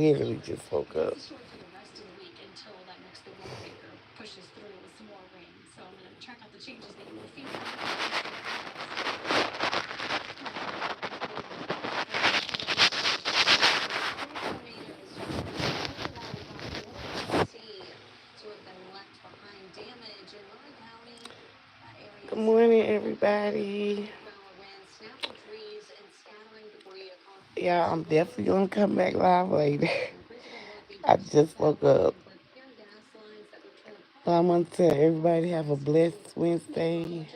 literally just woke up. Good morning, everybody. Yeah, I'm definitely gonna come back live later. I just woke up. But I want to tell everybody have a blessed Wednesday.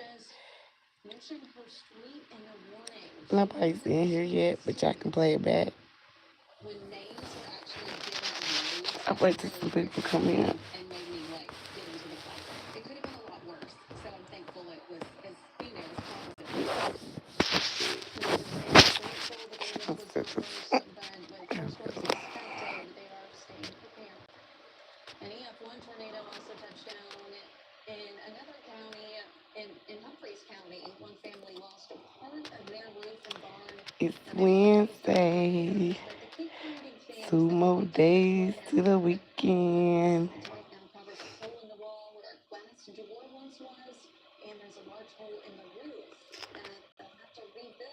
Nobody's in here yet, but y'all can play it back. I wait till some people come in. It's Wednesday. 2 more days to the weekend.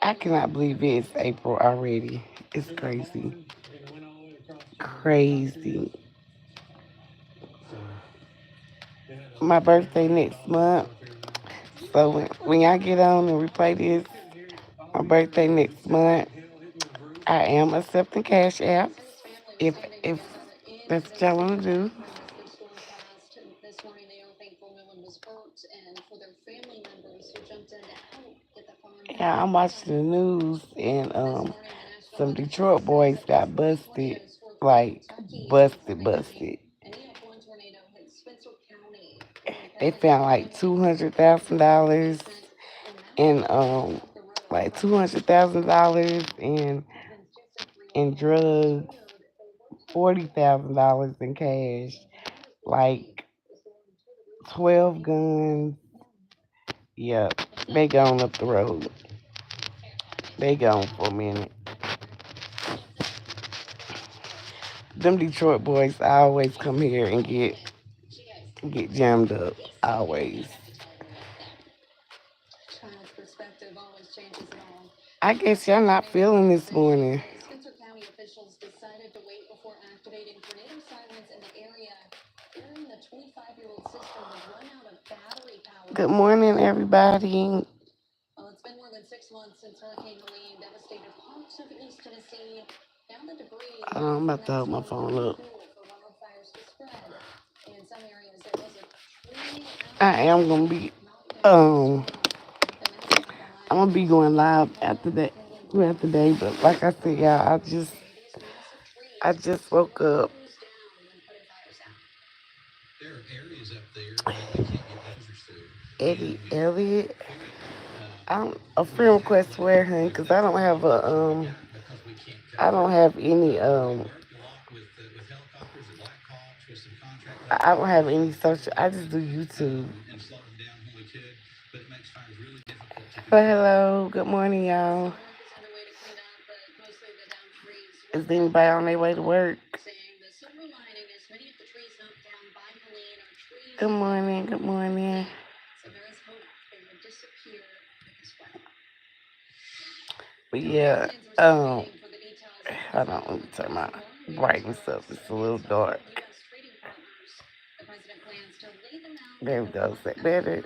I cannot believe it's April already. It's crazy. Crazy. My birthday next month. So when y'all get on and replay this, my birthday next month, I am accepting cash apps. If that's what y'all want to do. Yeah, I'm watching the news and some Detroit boys got busted, like busted. They found like $200,000 and like $200,000 in drugs, $40,000 in cash, like 12 guns. Yeah, they gone up the road. They gone for a minute. Them Detroit boys always come here and get jammed up. Always. I guess y'all not feeling this morning. Good morning, everybody. I'm about to hold my phone up. I am gonna be um I'm gonna be going live after that throughout the day, but like I said, y'all, I just woke up. Eddie Elliott. A friend request where honey, cause I don't have any I don't have any social. I just do YouTube. Hello. Good morning, y'all. Is anybody on their way to work? Good morning. Good morning. But yeah, hold on, let me turn my brightness up. It's a little dark. There we go. Is that better?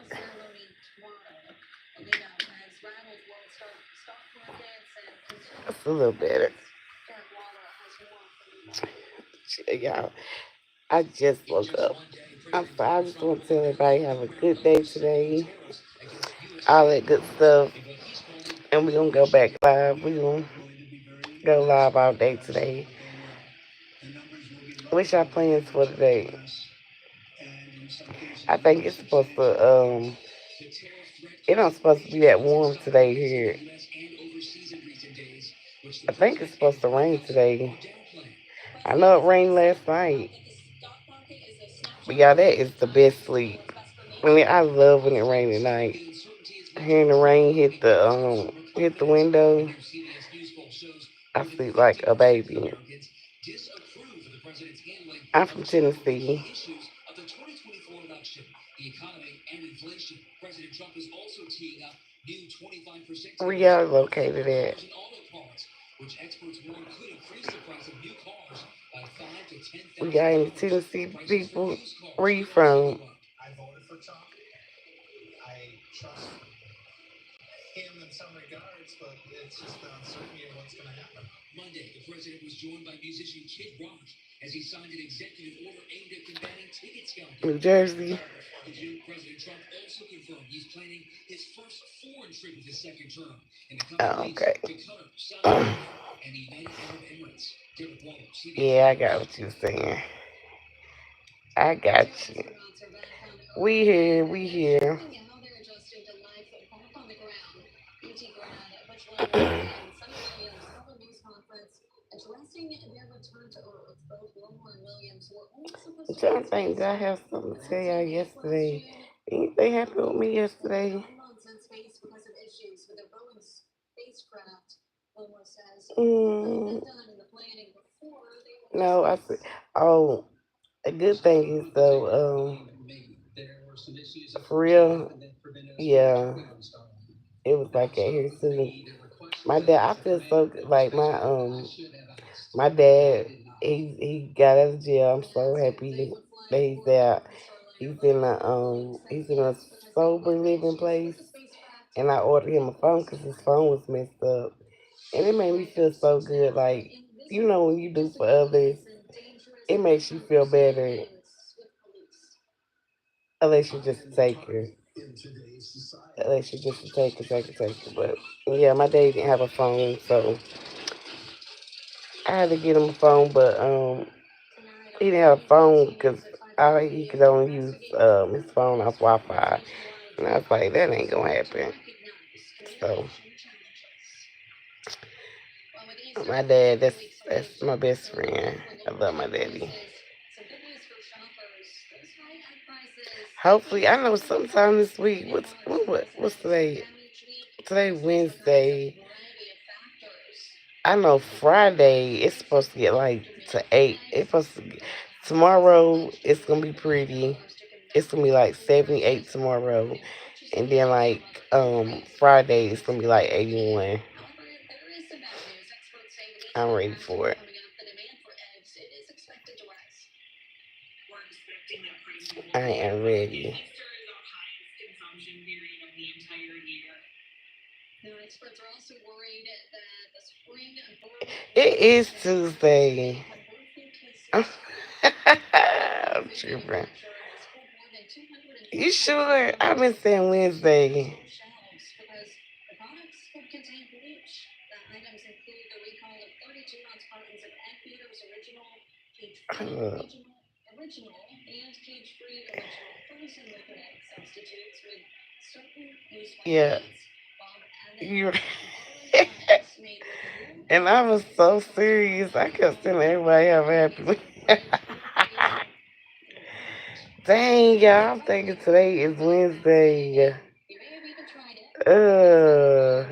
It's a little better. Y'all, I just woke up. I just want to tell everybody have a good day today. All that good stuff. And we're going to go back live. We're going to go live all day today. What's y'all plans for today? I think it's supposed to, it don't supposed to be that warm today here. I think it's supposed to rain today. I know it rained last night. But yeah, that is the best sleep. I love when it rains at night. Hearing the rain hit the window, I sleep like a baby. I'm from Tennessee. Where y'all located at? We got any Tennessee people? Where you from? New Jersey. Oh, okay. Yeah, I got what you saying. I got you. We here, we here. I'm trying to think, did I have something to tell y'all yesterday? Anything happened with me yesterday? Mm, no, I said, oh, a good thing is though, for real, yeah, it was like at here soon. My dad, I feel so good. Like my dad, he got out of jail. I'm so happy that he's out. He's in a sober living place, and I ordered him a phone because his phone was messed up, and it made me feel so good. Like when you do for others, it makes you feel better, unless you just take her, unless you just take her. But yeah, my dad didn't have a phone, so I had to get him a phone, but he didn't have a phone because he could only use his phone off Wi-Fi, and I was like, that ain't gonna happen. So my dad, that's my best friend. I love my daddy. Hopefully, I know sometime this week. What's today? Today Wednesday. I know Friday it's supposed to get like to 8. It's supposed to get, tomorrow it's gonna be pretty. It's gonna be like 78 tomorrow, and then like Friday it's gonna be like 81. I'm ready for it. I am ready. It is Tuesday. I'm tripping. You sure? I've been saying Wednesday. Uh, yeah, you. And I was so serious. I kept telling everybody have a happy. Dang, y'all! I'm thinking today is Wednesday. Uh,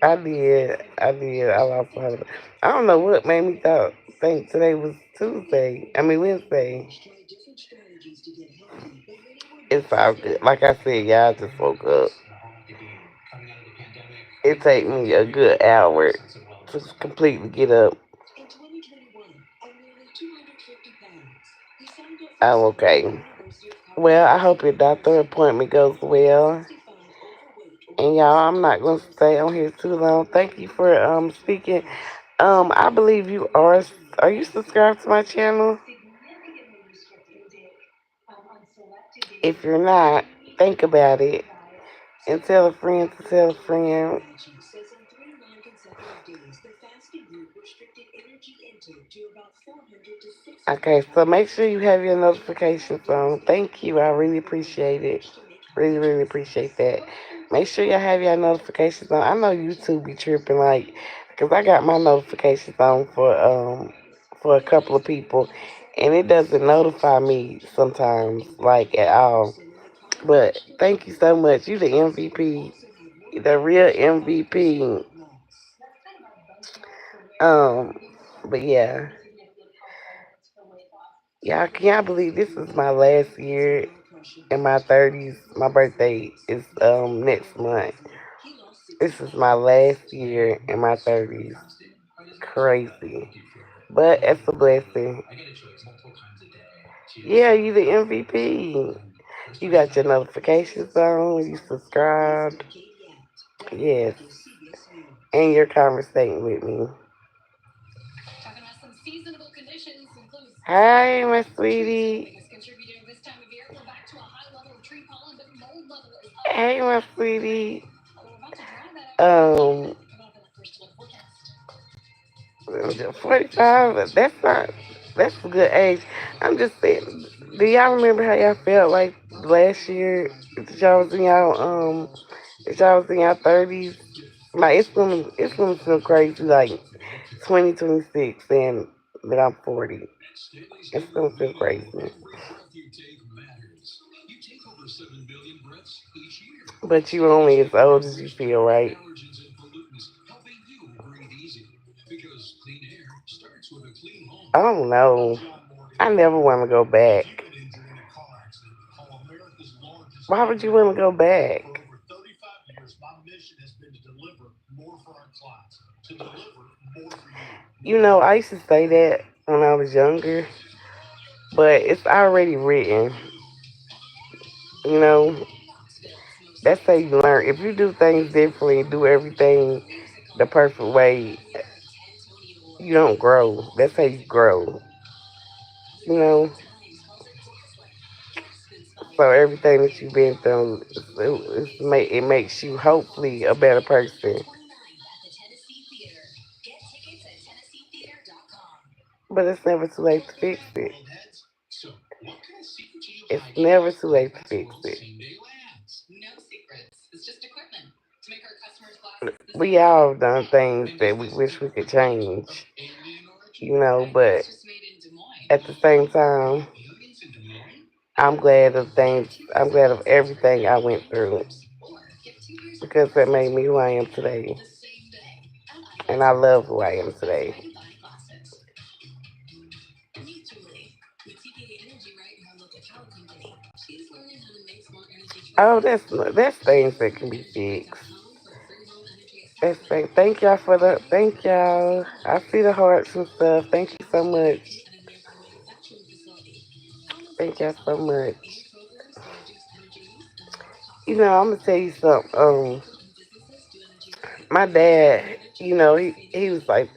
I did. I lost my. I don't know what made me think today was Tuesday. I mean Wednesday. It's all good. Like I said, y'all I just woke up. It take me a good hour to completely get up. I'm okay. Well, I hope your doctor appointment goes well. And y'all, I'm not gonna stay on here too long. Thank you for speaking. I believe you are. Are you subscribed to my channel? If you're not, think about it and tell a friend to tell a friend. Okay, so make sure you have your notifications on. Thank you. I really appreciate it. Really, really appreciate that. Make sure y'all have your notifications on. I know YouTube be tripping like, cause I got my notifications on for a couple of people, and it doesn't notify me sometimes like at all. But thank you so much. You the MVP, the real MVP. Um, but yeah. Y'all, can y'all believe this is my last year in my 30s? My birthday is next month. This is my last year in my 30s. Crazy. But it's a blessing. Yeah, you the MVP. You got your notifications on, you subscribed. Yes. And you're conversating with me. Hi, my sweetie. Hey, my sweetie. Um, 45. That's a good age. I'm just saying. Do y'all remember how y'all felt like last year? That y'all was in y'all that y'all was in y'all 30s. Like it's gonna feel crazy. Like 2026 and that I'm 40. It's gonna feel crazy. But you're only as old as you feel, right? I don't know. I never want to go back. Why would you want to go back? I used to say that when I was younger, but it's already written. You know, that's how you learn. If you do things differently, do everything the perfect way, you don't grow. That's how you grow. You know, so everything that you've been through, it makes you hopefully a better person. But it's never too late to fix it. It's never too late to fix it. We all done things that we wish we could change, but at the same time, I'm glad of everything I went through because that made me who I am today. And I love who I am today. Oh, that's things that can be fixed. Thank y'all for the thank y'all. I see the hearts and stuff. Thank you so much. Thank y'all so much. I'm gonna tell you something. My dad, he was like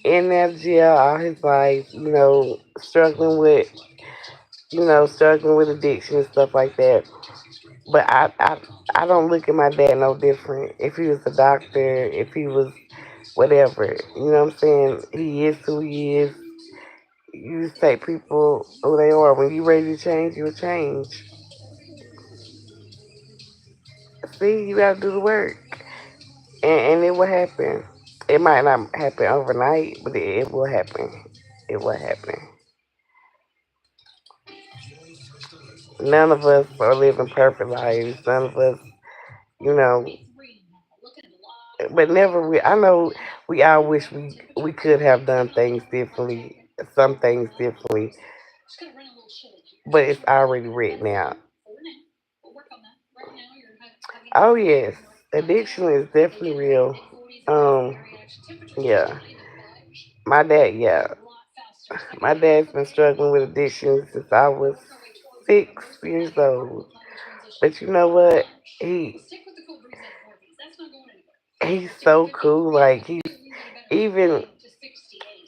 in that jail all his life. Struggling with addiction and stuff like that. But I don't look at my dad no different. If he was a doctor, if he was whatever, you know what I'm saying? He is who he is. You just take people who they are. When you ready to change, you'll change. See, you gotta do the work, and it will happen. It might not happen overnight, but it will happen. It will happen. None of us are living perfect lives. None of us, you know, but never. I know we all wish we could have done things differently, some things differently, but it's already written out. Oh yes, addiction is definitely real. Um, yeah, my dad, yeah, my dad's been struggling with addiction since I was 6 years old. But you know what? He he's so cool. Like he's even,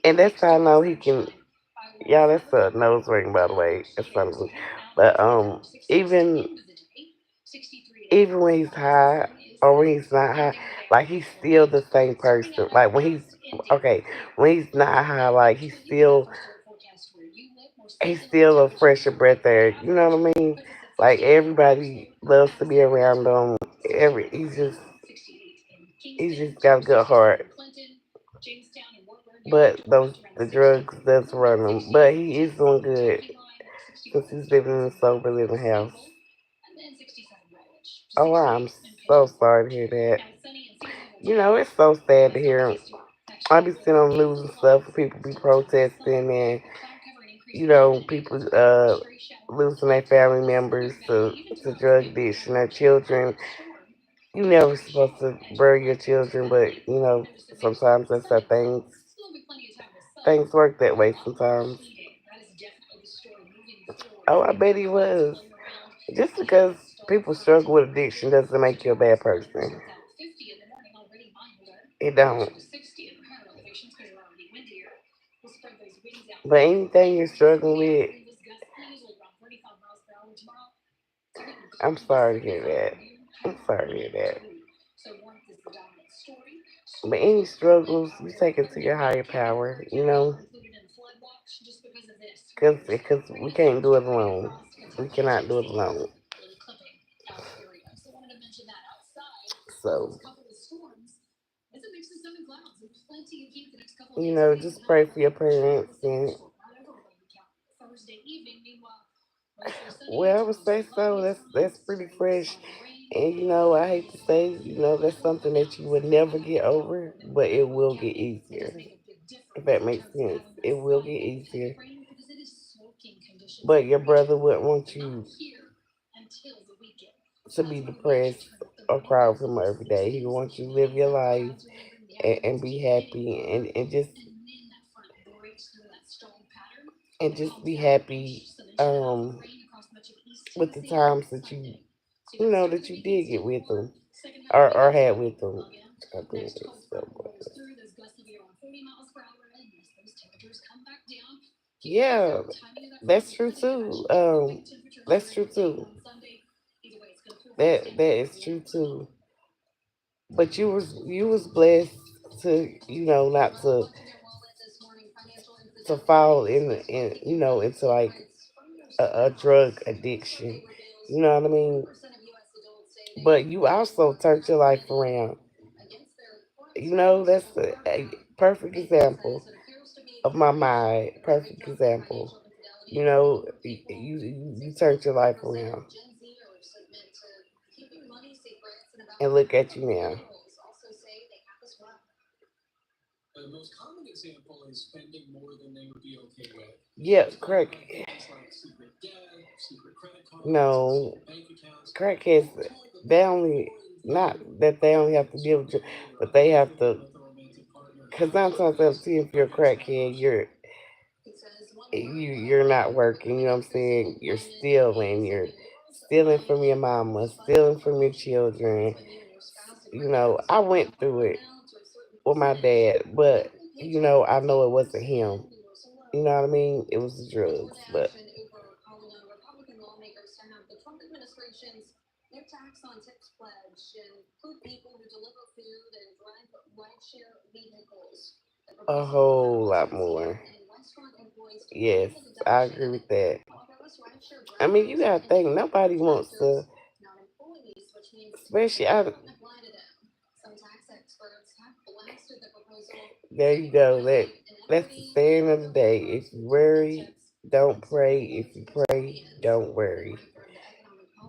and that's how I know he can. Yeah, that's a nose ring, by the way. That's something. But even even when he's high or when he's not high, like he's still the same person. Like when he's okay, when he's not high, like he's still a fresher breath there. You know what I mean? Like everybody loves to be around him. He's just got a good heart. But those the drugs does run him. But he is doing good since he's living in a sober living house. Oh, I'm so sorry to hear that. It's so sad to hear. I be seeing on the news and stuff, people be protesting and people losing their family members to drug addiction, their children. You never supposed to bury your children, but sometimes that's how things work that way sometimes. Oh, I bet he was. Just because people struggle with addiction doesn't make you a bad person. It don't. But anything you're struggling with, I'm sorry to hear that. I'm sorry to hear that. But any struggles, you take it to your higher power, because we can't do it alone. We cannot do it alone. So, just pray for your parents. And well, I would say so. That's pretty fresh. And I hate to say, that's something that you would never get over, but it will get easier. If that makes sense, it will get easier. But your brother would want you to be depressed or cry over him every day. He wants you to live your life and be happy and just be happy with the times that that you did get with them or had with them. God bless you, so much. Yeah, that's true too. That's true too. That is true too. But you was blessed to not to fall in into like a drug addiction. You know what I mean? But you also turned your life around. That's a perfect example of my mind. Perfect example. You turned your life around and look at you now. Yeah, crack. No, crackheads. They only not that they only have to deal with, but they have to. Because 9 times out of 10, if you're a crackhead, you're not working. You know what I'm saying? You're stealing. You're stealing from your mama, stealing from your children. I went through it with my dad, but I know it wasn't him. You know what I mean? It was the drugs, but a whole lot more. Yes, I agree with that. I mean, you gotta think nobody wants to, especially there you go. That's the saying of the day. If you worry, don't pray. If you pray, don't worry.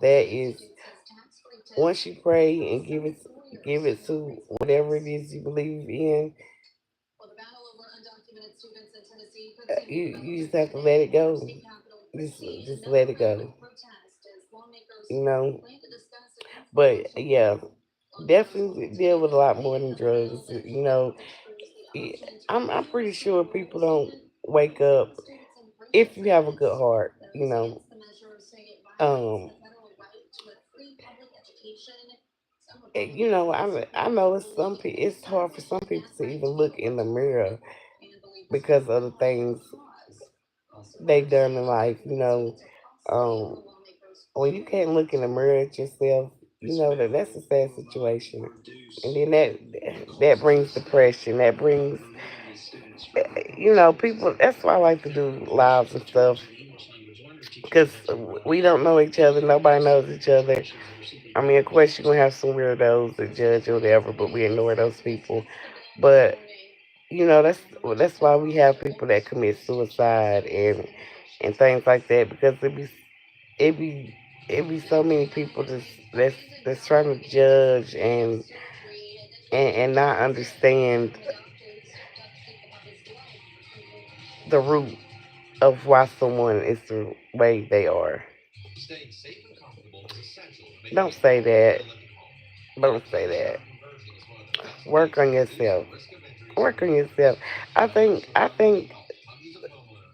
That is once you pray and give it to whatever it is you believe in, you just have to let it go. Just let it go. You know. But yeah, definitely deal with a lot more than drugs. Yeah, I'm pretty sure people don't wake up if you have a good heart. Um, I know it's hard for some people to even look in the mirror because of the things they've done in life. Um, when you can't look in the mirror at yourself, that's a sad situation. And then that brings depression. That brings people. That's why I like to do lives and stuff because we don't know each other. Nobody knows each other. I mean, of course, you're gonna have some weirdos that judge or whatever, but we ignore those people. But that's why we have people that commit suicide and things like that because it be it be so many people that's trying to judge and not understand the root. of why someone is the way they are. Don't say that. Don't say that. Work on yourself. Work on yourself. I think. I think.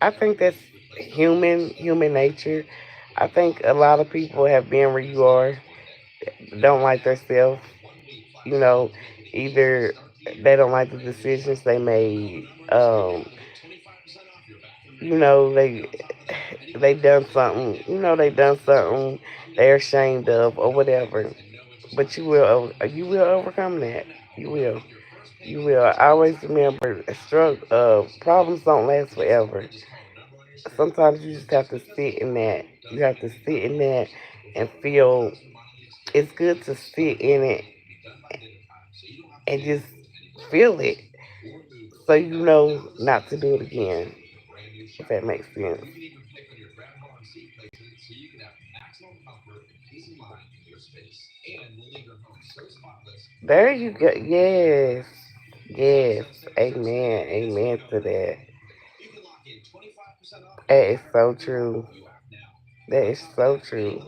I think that's human nature. I think a lot of people have been where you are, don't like themselves. You know, either they don't like the decisions they made. You know, they done something. You know, they done something they're ashamed of or whatever. But you will overcome that. You will. You will. I always remember, problems don't last forever. Sometimes you just have to sit in that. You have to sit in that and feel. It's good to sit in it and just feel it, so you know not to do it again. If that makes sense. There you go. Yes. Yes. Amen. Amen to that. That is so true. That is so true.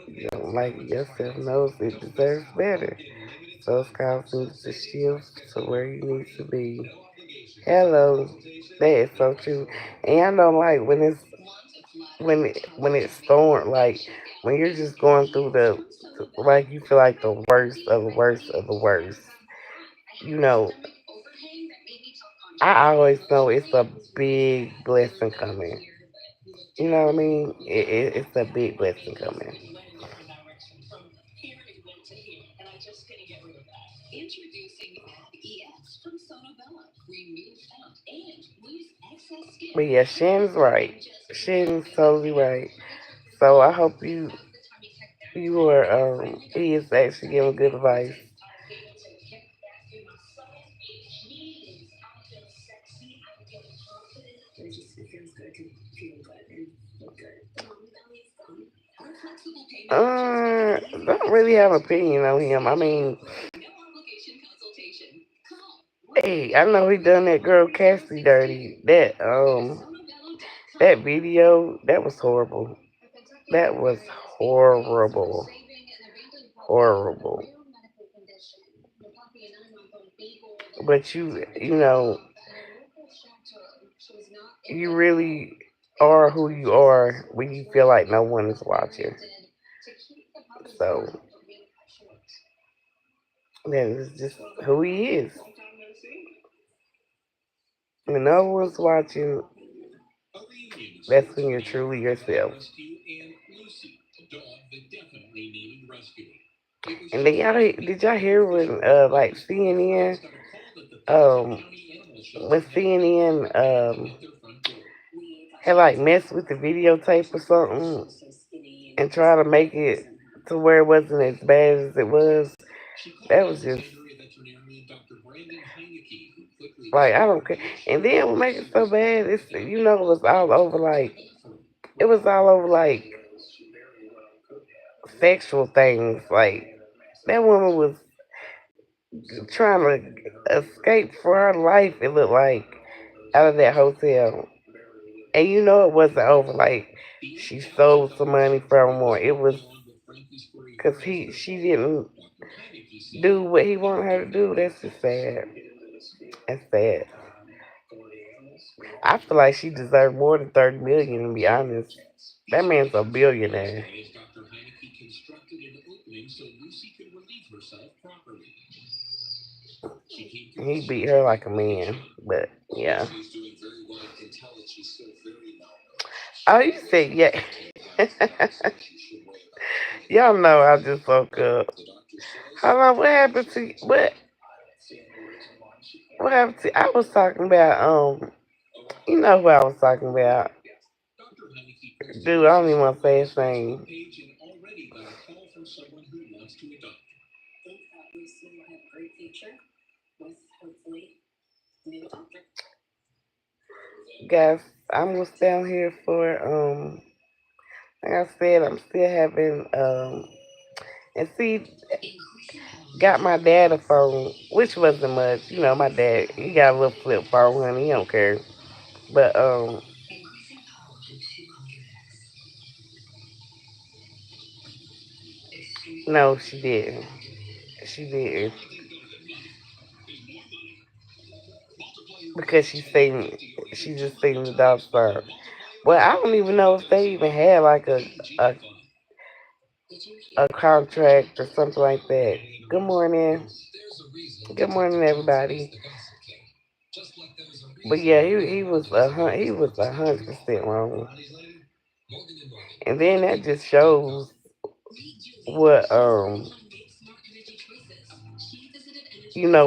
You don't like it yourself knows it deserves better. So it's causing you to shift to where you need to be. Hello. That is so true. And I know like when it's storm, like when you're just going through like you feel like the worst of the worst of the worst. You know, I always know it's a big blessing coming. You know what I mean? It's a big blessing coming. But yeah, Shannon's right. Shannon's totally right. So I hope you are he is actually giving good advice. Don't really have an opinion on him. I mean, hey, I know he done that girl Cassie dirty. That video that was horrible. That was horrible, horrible. But you know, you really are who you are when you feel like no one is watching. So that is just who he is. When no one's watching, that's when you're truly yourself. And then did y'all hear when like CNN when CNN had like messed with the videotape or something and try to make it to where it wasn't as bad as it was? That was just like I don't care. And then what make it so bad is it was all over like it was all over like sexual things. Like that woman was trying to escape for her life. It looked like out of that hotel, and it wasn't over like she stole some money from him, or it was because she didn't do what he wanted her to do. That's just sad. That's sad. I feel like she deserved more than 30 million. To be honest, that man's a billionaire. He beat her like a man, but yeah. Oh, you said yeah. Y'all know I just woke up. Hold on, what happened to you? What happened to? I was talking about you know who I was talking about. Dude, I don't even want to say his name. Guys, I'm gonna stay on here for like I said, I'm still having and see got my dad a phone, which wasn't much. You know, my dad, he got a little flip phone, honey. He don't care. But no, she didn't. She didn't because she just seen the dog star. Well, I don't even know if they even had like a a contract or something like that. Good morning. Good morning, everybody. But yeah, he was 100% wrong. And then that just shows what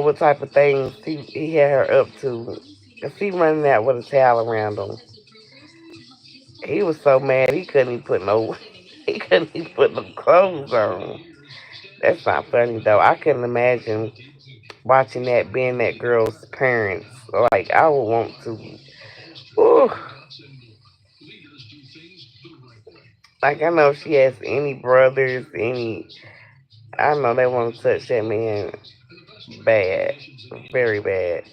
what type of things he had her up to. Cause he running out with a towel around him. He was so mad he couldn't even put no he couldn't even put no clothes on. That's not funny though. I couldn't imagine watching that being that girl's parents. Like I would want to. Ooh. Like I know if she has any brothers, I know they want to touch that man bad, very bad.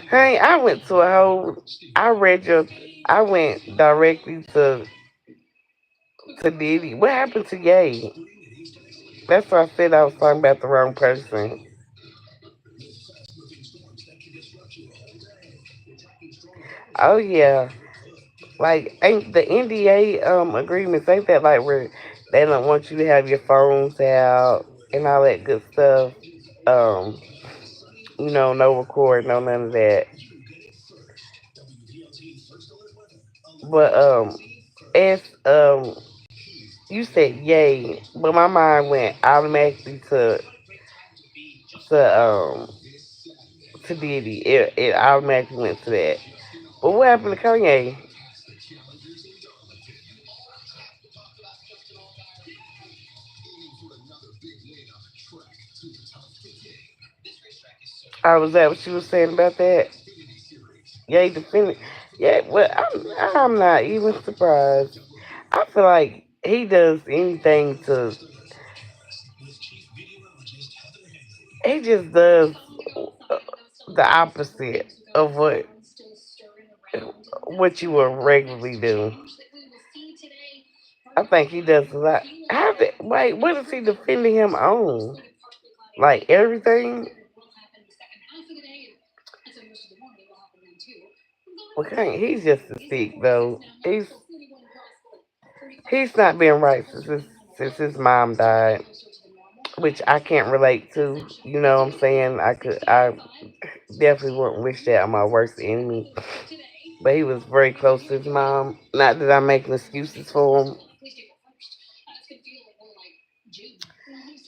Hey, I went to a whole. I read your. I went directly to Diddy. What happened to Ye? That's why I said I was talking about the wrong person. Oh yeah, like ain't the NDA agreements ain't that like where they don't want you to have your phones out and all that good stuff. Um, no record, no none of that. But as you said yay, but my mind went automatically to Diddy. It automatically went to that. But what happened to Kanye? I was that what you was saying about that? Yay defended. Yeah, well, I'm not even surprised. I feel like he does anything to. He just does the opposite of what you would regularly do. I think he does a lot. Wait, what is he defending him on? Like everything? Okay, he's just a stick though. He's not been right since his mom died, which I can't relate to. You know what I'm saying? I definitely wouldn't wish that on my worst enemy. But he was very close to his mom. Not that I'm making excuses for him.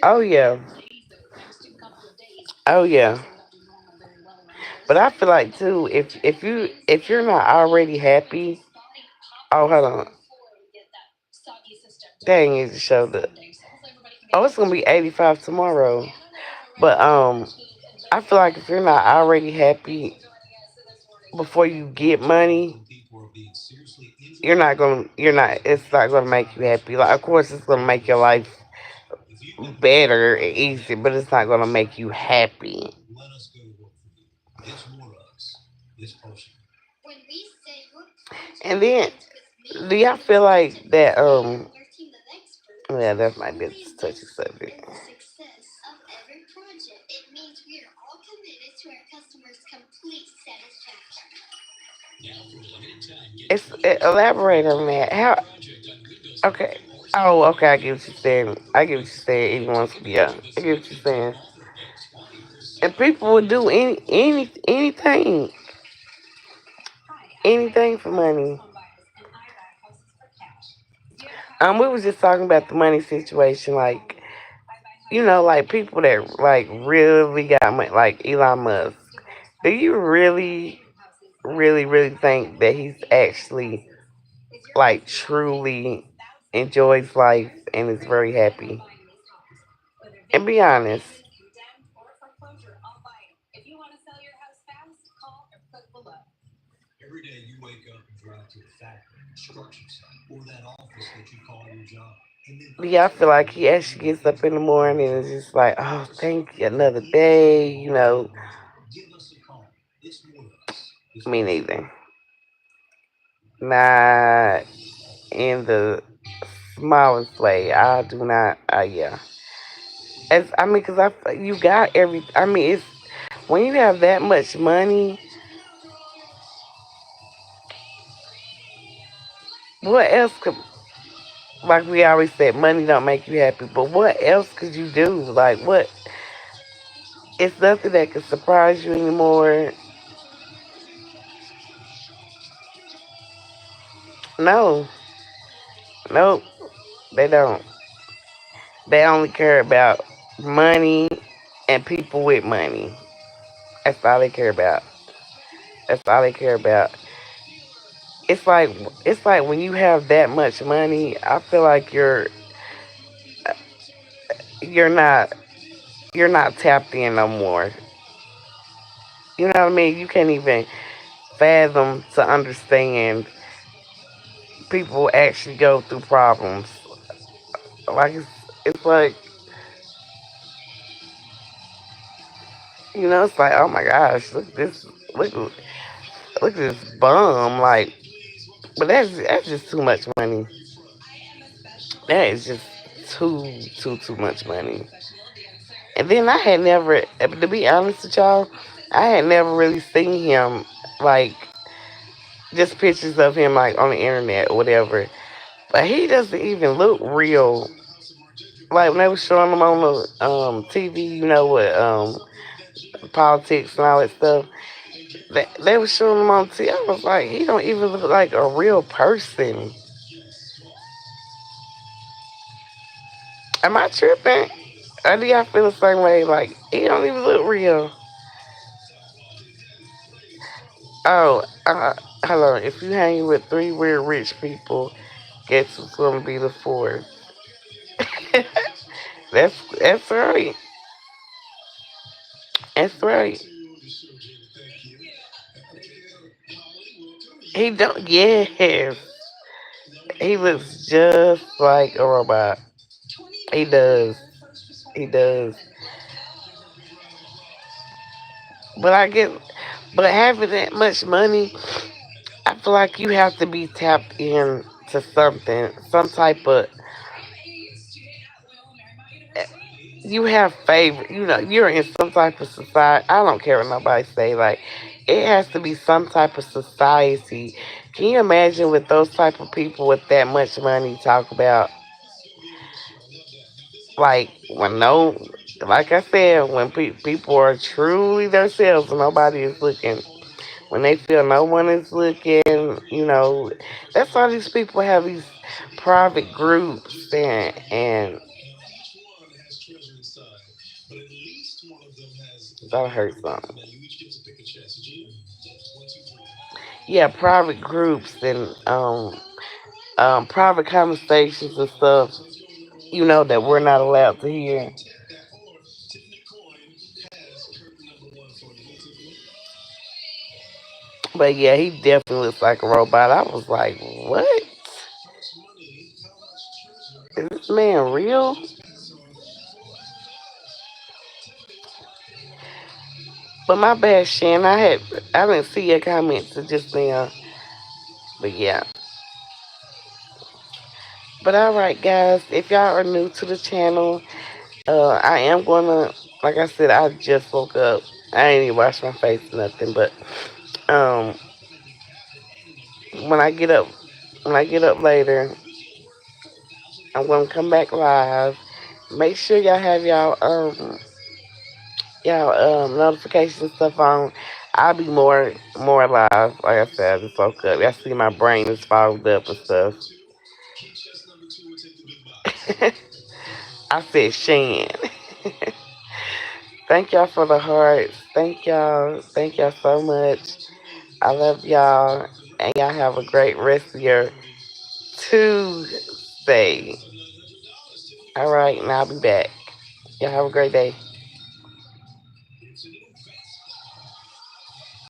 Oh yeah. Oh yeah. But I feel like too, if you're not already happy, oh hold on, dang it, showed up. Oh, it's gonna be 85 tomorrow. But I feel like if you're not already happy before you get money, it's not gonna make you happy. Like of course it's gonna make your life better and easier, but it's not gonna make you happy. And then do y'all feel like that yeah, that might be a touchy subject. Elaborate on that. How okay. Oh, okay, I get what you're saying. I get what you're saying. Even once yeah. I get what you're saying. And people would do anything for money. We was just talking about the money situation, like like people that like really got money, like Elon Musk. Do you really, really, really think that he's actually like truly enjoys life and is very happy? And be honest. Yeah, I feel like he actually gets up in the morning and is just like, oh, thank you, another day. Me neither. Not in the smallest way. I do not. Yeah. I mean, cause you got every. I mean, it's when you have that much money. What else could, like we always said, money don't make you happy. But what else could you do? Like what? It's nothing that can surprise you anymore. No, nope, they don't. They only care about money and people with money. That's all they care about. That's all they care about. It's like it's like when you have that much money, I feel like you're not you're not tapped in no more. You know what I mean? You can't even fathom to understand people actually go through problems. Like it's like it's like oh my gosh, look look at this bum. Like, but that's just too much money. That is just too much money. And then I had never, to be honest with y'all, I had never really seen him like just pictures of him like on the internet or whatever. But he doesn't even look real. Like when they were showing him on the TV, with politics and all that stuff. They were showing him on TV. I was like, he don't even look like a real person. Am I tripping? Or do y'all feel the same way? Like he don't even look real. Oh, hold on. If you hang with three weird rich people, guess who's gonna be the fourth? That's right. That's right. He don't. Yes, he looks just like a robot. He does. He does. But I get. But having that much money, I feel like you have to be tapped in to something, some type of. You have favor. You're in some type of society. I don't care what nobody say. Like, it has to be some type of society. Can you imagine with those type of people with that much money talk about like when no, like I said, when people are truly themselves and nobody is looking. When they feel no one is looking, that's why these people have these private groups and that hurt something. Yeah, private groups and private conversations and stuff. That we're not allowed to hear. But yeah, he definitely looks like a robot. I was like, what? Is this man real? But my bad, Shan. I didn't see your comments just now. But yeah. But all right, guys. If y'all are new to the channel, I am gonna, like I said, I just woke up. I ain't even washed my face or nothing. But um, when I get up, when I get up later, I'm gonna come back live. Make sure y'all have y'all notification stuff on. I'll be more live. Like I said, I just woke up. Y'all see my brain is fogged up and stuff. I said Shan. Thank y'all for the hearts. Thank y'all. Thank y'all so much. I love y'all. And y'all have a great rest of your Tuesday. All right, and I'll be back. Y'all have a great day.